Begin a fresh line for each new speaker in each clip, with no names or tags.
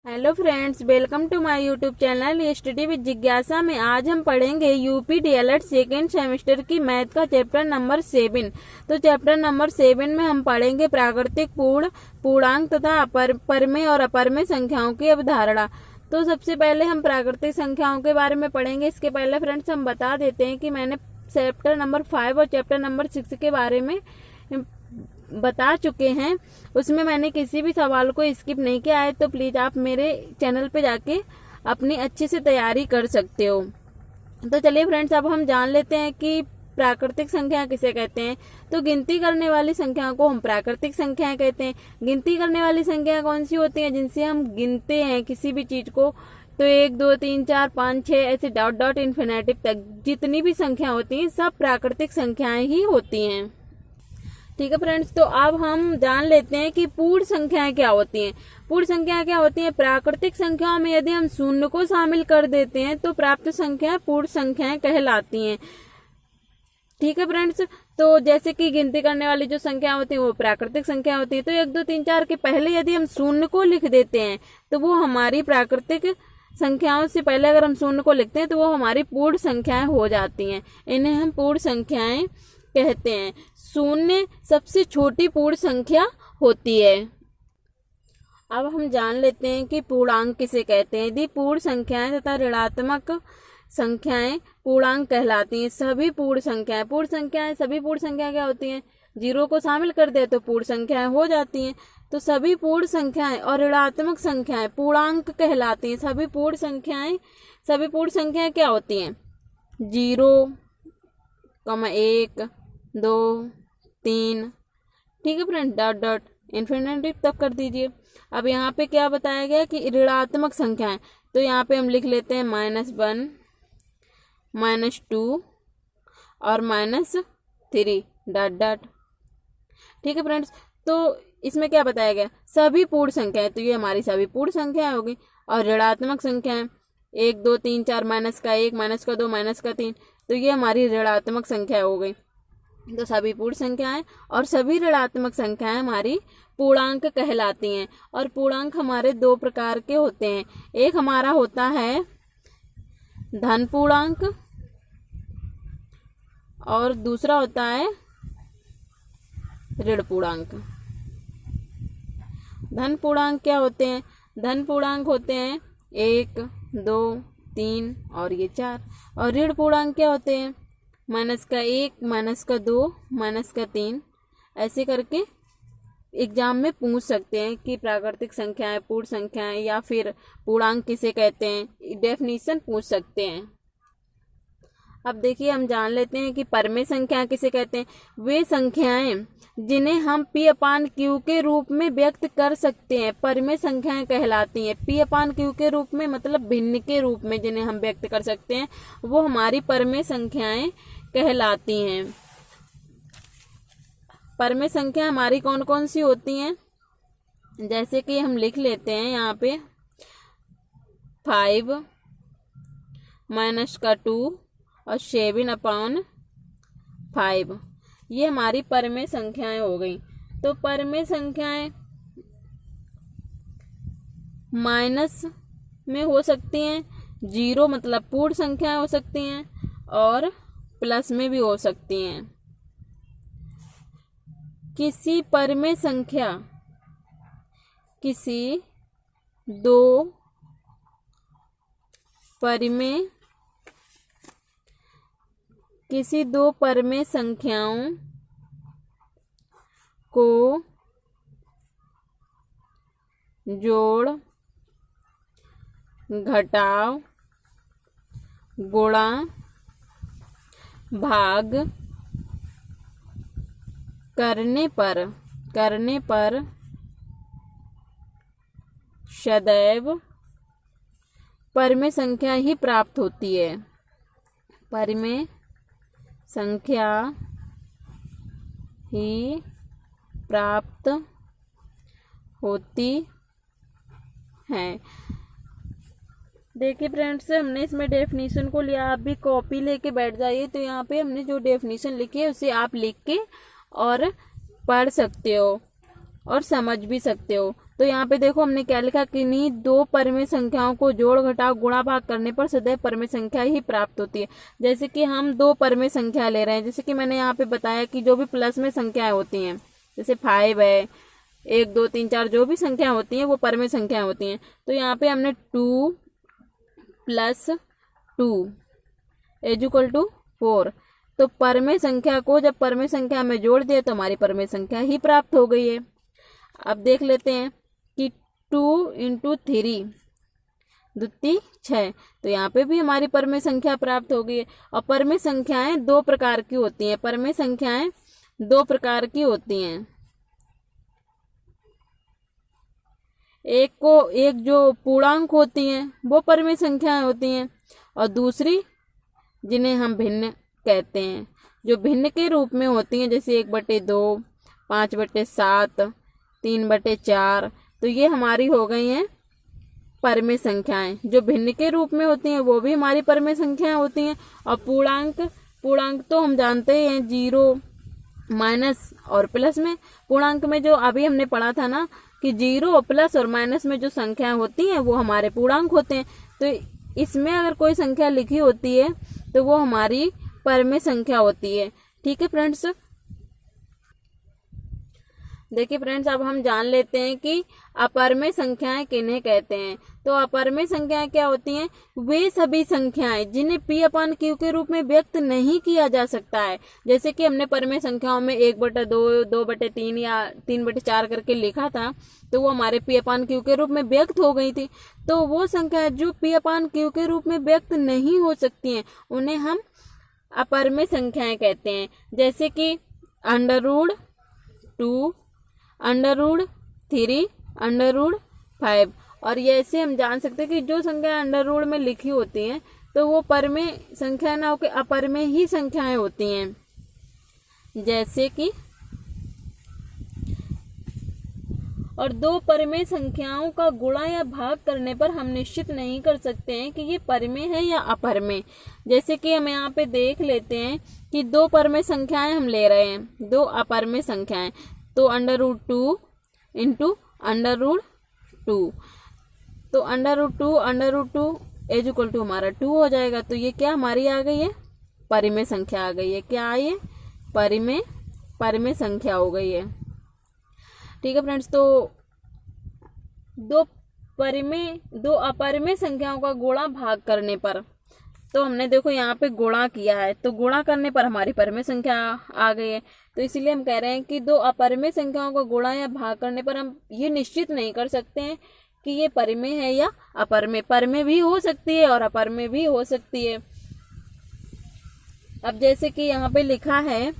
Hello friends, welcome to my YouTube channel study with जिज्ञासा में आज हम पढ़ेंगे यूपी डीएलएड सेकेंड सेमेस्टर की मैथ का चैप्टर नंबर 7। तो चैप्टर नंबर 7 में हम पढ़ेंगे प्राकृतिक पूर्णांक तथा परमेय और अपरमेय संख्याओं की अवधारणा। तो सबसे पहले हम प्राकृतिक संख्याओं के बारे में पढ़ेंगे। इसके पहले फ्रेंड्स हम बता देते हैं कि मैंने चैप्टर नंबर 5 और चैप्टर नंबर 6 के बारे में बता चुके हैं। उसमें मैंने किसी भी सवाल को स्किप नहीं किया है, तो प्लीज आप मेरे चैनल पे जाके अपनी अच्छे से तैयारी कर सकते हो। तो चलिए फ्रेंड्स, अब हम जान लेते हैं कि प्राकृतिक संख्या किसे कहते हैं। तो गिनती करने वाली संख्या को हम प्राकृतिक संख्याएं कहते हैं। गिनती करने वाली संख्या कौन सी होती है? जिनसे हम गिनते हैं किसी भी चीज को। तो 1 2 3 4 5 6 ऐसे डॉट डॉट इन्फिनेटिव तक जितनी भी संख्या होती हैं सब प्राकृतिक संख्याएं ही होती हैं। ठीक है फ्रेंड्स, तो अब हम जान लेते हैं कि पूर्ण संख्याएं क्या होती हैं। पूर्ण संख्याएं क्या होती हैं? प्राकृतिक संख्याओं में यदि हम शून्य को शामिल कर देते हैं तो प्राप्त संख्याएं पूर्ण संख्याएं कहलाती हैं। ठीक है फ्रेंड्स, तो जैसे कि गिनती करने वाली जो संख्या होती है वो प्राकृतिक संख्या होती है। तो 1 2 3 4 के पहले यदि हम शून्य को लिख देते हैं तो वो हमारी प्राकृतिक संख्याओं से पहले अगर हम शून्य को लिखते हैं तो वो हमारी पूर्ण संख्याएं हो जाती हैं। इन्हें हम पूर्ण संख्याएं कहते हैं। शून्य सबसे छोटी पूर्ण संख्या होती है। अब हम जान लेते हैं कि पूर्णांक किसे कहते हैं। यदि पूर्ण संख्याएं तथा ऋणात्मक संख्याएं पूर्णांक कहलाती हैं। सभी पूर्ण संख्याएं सभी पूर्ण संख्या क्या होती हैं? 0 को शामिल कर दे तो पूर्ण संख्याएं हो जाती हैं। तो सभी पूर्ण संख्याएं और ऋणात्मक संख्याएं पूर्णांक कहलाती हैं। सभी पूर्ण संख्याएं क्या होती हैं? 0, 1 2 3। ठीक है फ्रेंड, डॉट डॉट इन्फिनेटिव तक कर दीजिए। अब यहाँ पे क्या बताया गया कि ऋणात्मक संख्याएं, तो यहाँ पे हम लिख लेते हैं -1 -2 और -3 डॉट डॉट। ठीक है फ्रेंड्स, तो इसमें क्या बताया गया? सभी पूर्ण संख्याएं, तो ये हमारी सभी पूर्ण संख्याएं होगी। और ऋणात्मक संख्याएं 1 2 3 4 -1 -2 -3, तो ये हमारी ऋणात्मक संख्या हो गई। तो सभी पूर्ण संख्याएं और सभी ऋणात्मक संख्याएं हमारी पूर्णांक कहलाती हैं। और पूर्णांक हमारे 2 प्रकार के होते हैं। एक हमारा होता है धन पूर्णांक और दूसरा होता है ऋण पूर्णांक। धन पूर्णांक क्या होते हैं? धन पूर्णांक होते हैं 1 2 3 और ये 4। और ऋण पूर्णांक क्या होते हैं? -1 -2 -3। ऐसे करके एग्जाम में पूछ सकते हैं कि प्राकृतिक संख्याएं, पूर्ण संख्याएं या फिर पूर्णांक किसे कहते हैं, डेफिनेशन पूछ सकते हैं। अब देखिए, हम जान लेते हैं कि परमेय संख्या किसे कहते हैं। वे संख्याएं जिन्हें हम P/Q के रूप में व्यक्त कर सकते हैं परमेय संख्याएं कहलाती हैं। P/Q के रूप में मतलब भिन्न के रूप में जिन्हें हम व्यक्त कर सकते हैं वो हमारी परमेय संख्याएं कहलाती हैं। परमेय संख्या हमारी कौन कौन सी होती हैं? जैसे कि हम लिख लेते हैं यहाँ पे 5 -2 और 7/5, ये हमारी परमेय संख्याएं हो गई। तो परमेय संख्याएं माइनस में हो सकती हैं, 0 मतलब पूर्ण संख्याएं हो सकती हैं और प्लस में भी हो सकती हैं। किसी परमेय संख्या किसी दो परमेय संख्याओं को जोड़, घटाव, गुणा, भाग करने पर सदैव परमेय संख्या ही प्राप्त होती है। परमेय संख्या ही प्राप्त होती है। देखिए फ्रेंड्स, हमने इसमें डेफिनेशन को लिया, आप भी कॉपी लेके बैठ जाइए। तो यहाँ पे हमने जो डेफिनेशन लिखी है उसे आप लिख के और पढ़ सकते हो और समझ भी सकते हो। तो यहाँ पे देखो हमने क्या लिखा, किन्हीं दो परिमेय संख्याओं को जोड़ घटाव गुणा भाग करने पर सदैव परिमेय संख्या ही प्राप्त होती है। जैसे कि हम दो परिमेय संख्या ले रहे हैं, जैसे कि मैंने यहाँ पे बताया कि जो भी प्लस में संख्याएं होती हैं, जैसे 5 है, 1 2 3 4 जो भी संख्या होती हैं वो परिमेय संख्या होती हैं। तो यहाँ पे हमने 2 + 2 = 4, तो परिमेय संख्या को जब परिमेय संख्या में जोड़ दिए तो हमारी परिमेय संख्या ही प्राप्त हो गई है। अब देख लेते हैं कि 2 × 3 द्वितीय 6, तो यहाँ पे भी हमारी परिमेय संख्या प्राप्त हो गई है। और परिमेय संख्याएं दो प्रकार की होती हैं, परिमेय संख्याएं दो प्रकार की होती हैं। एक जो पूर्णांक होती हैं वो परिमेय संख्याएं होती हैं, और दूसरी जिन्हें हम भिन्न कहते हैं, जो भिन्न के रूप में होती हैं, जैसे 1/2, 5/7, 3/4, तो ये हमारी हो गई हैं परिमेय संख्याएं। जो भिन्न के रूप में होती हैं वो भी हमारी परिमेय संख्याएं होती हैं। और पूर्णांक तो हम जानते ही हैं, 0, माइनस और प्लस में। पूर्णांक में जो अभी हमने पढ़ा था ना कि 0, प्लस और माइनस में जो संख्याएं होती हैं वो हमारे पूर्णांक होते हैं। तो इसमें अगर कोई संख्या लिखी होती है तो वो हमारी परिमेय संख्या होती है। ठीक है फ्रेंड्स, देखिए फ्रेंड्स, अब हम जान लेते हैं कि अपरिमेय संख्याएं किन्हें कहते हैं। तो अपरिमेय संख्याएं क्या होती हैं? वे सभी संख्याएं जिन्हें P/Q के रूप में व्यक्त नहीं किया जा सकता है। जैसे कि हमने परिमेय संख्याओं में 1/2, 2/3 या 3/4 करके लिखा था, तो वो हमारे P/Q के रूप में व्यक्त हो गई थी। तो वो संख्याएं जो P/Q के रूप में व्यक्त नहीं हो सकती हैं उन्हें हम अपरिमेय संख्याएं कहते हैं। जैसे कि √2, √3, √5। और ये ऐसे हम जान सकते हैं कि जो संख्या √ में लिखी होती हैं तो वो परिमेय संख्या ना होकर अपरिमेय ही संख्याएं होती हैं। जैसे कि और दो परिमेय संख्याओं का गुणा या भाग करने पर हम निश्चित नहीं कर सकते हैं कि ये परिमेय है या अपरिमेय। जैसे कि हम यहाँ पे देख लेते हैं कि दो परिमेय संख्याएं हम ले रहे हैं, दो अपरिमेय संख्याएं। तो √2 × √2, तो √2 = हमारा 2 हो जाएगा। तो ये क्या हमारी आ गई है? परिमेय संख्या आ गई है। क्या आई है? परिमेय संख्या हो गई है। ठीक है फ्रेंड्स, तो दो अपरिमेय संख्याओं का गुणा भाग करने पर, तो हमने देखो यहाँ पे गुणा किया है, तो गुणा करने पर हमारी परिमेय संख्या आ गई है। तो इसीलिए हम कह रहे हैं कि दो अपरिमेय संख्याओं का गुणा या भाग करने पर हम ये निश्चित नहीं कर सकते हैं कि ये परिमेय है या अपरिमेय। परिमेय भी हो सकती है और अपरिमेय भी हो सकती है। अब जैसे कि यहाँ पे लिखा है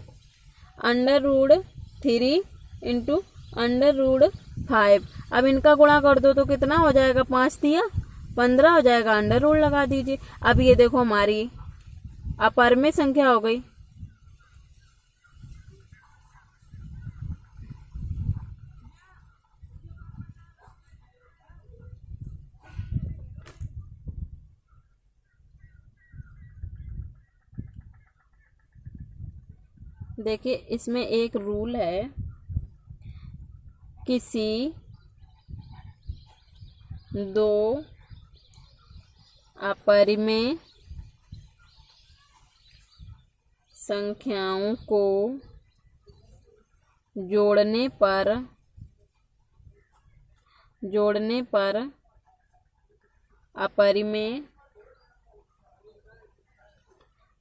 √3 × √5। अब इनका गुणा कर दो तो कितना हो जाएगा? 5×3 = 15 हो जाएगा। √ लगा दीजिए। अब ये देखो हमारी अपरिमेय संख्या हो गई। देखिए इसमें एक रूल है, किसी दो अपरिमेय संख्याओं को जोड़ने पर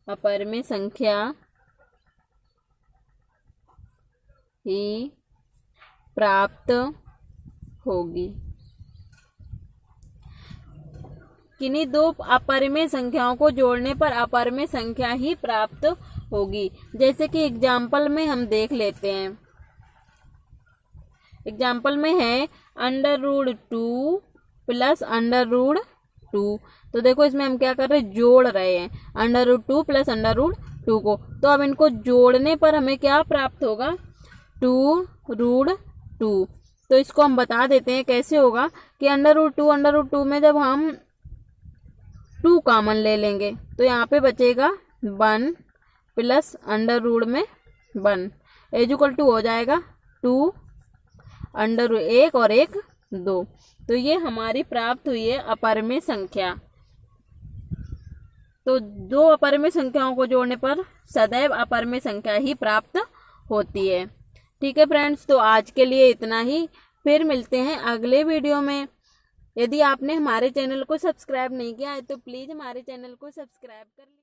अपरिमेय संख्या ही प्राप्त होगी। किन्हीं दो अपरिमेय संख्याओं को जोड़ने पर अपरिमेय संख्या ही प्राप्त होगी। जैसे कि एग्जाम्पल में हम देख लेते हैं। एग्जाम्पल में है √2 + √2। तो देखो इसमें हम क्या कर रहे हैं? जोड़ रहे हैं √2 + √2 को। तो अब इनको जोड़ने पर हमें क्या प्राप्त होगा? 2√2। तो इसको हम बता देते हैं कैसे होगा कि √2 में जब हम 2 कॉमन ले लेंगे तो यहाँ पे बचेगा 1 + √1 में 1 = हो जाएगा 2 √1 और 1 2। तो ये हमारी प्राप्त हुई है अपरिमेय संख्या। तो दो अपरिमेय संख्याओं को जोड़ने पर सदैव अपरिमेय संख्या ही प्राप्त होती है। ठीक है फ्रेंड्स, तो आज के लिए इतना ही। फिर मिलते हैं अगले वीडियो में। यदि आपने हमारे चैनल को सब्सक्राइब नहीं किया है तो प्लीज़ हमारे चैनल को सब्सक्राइब कर लीजिए।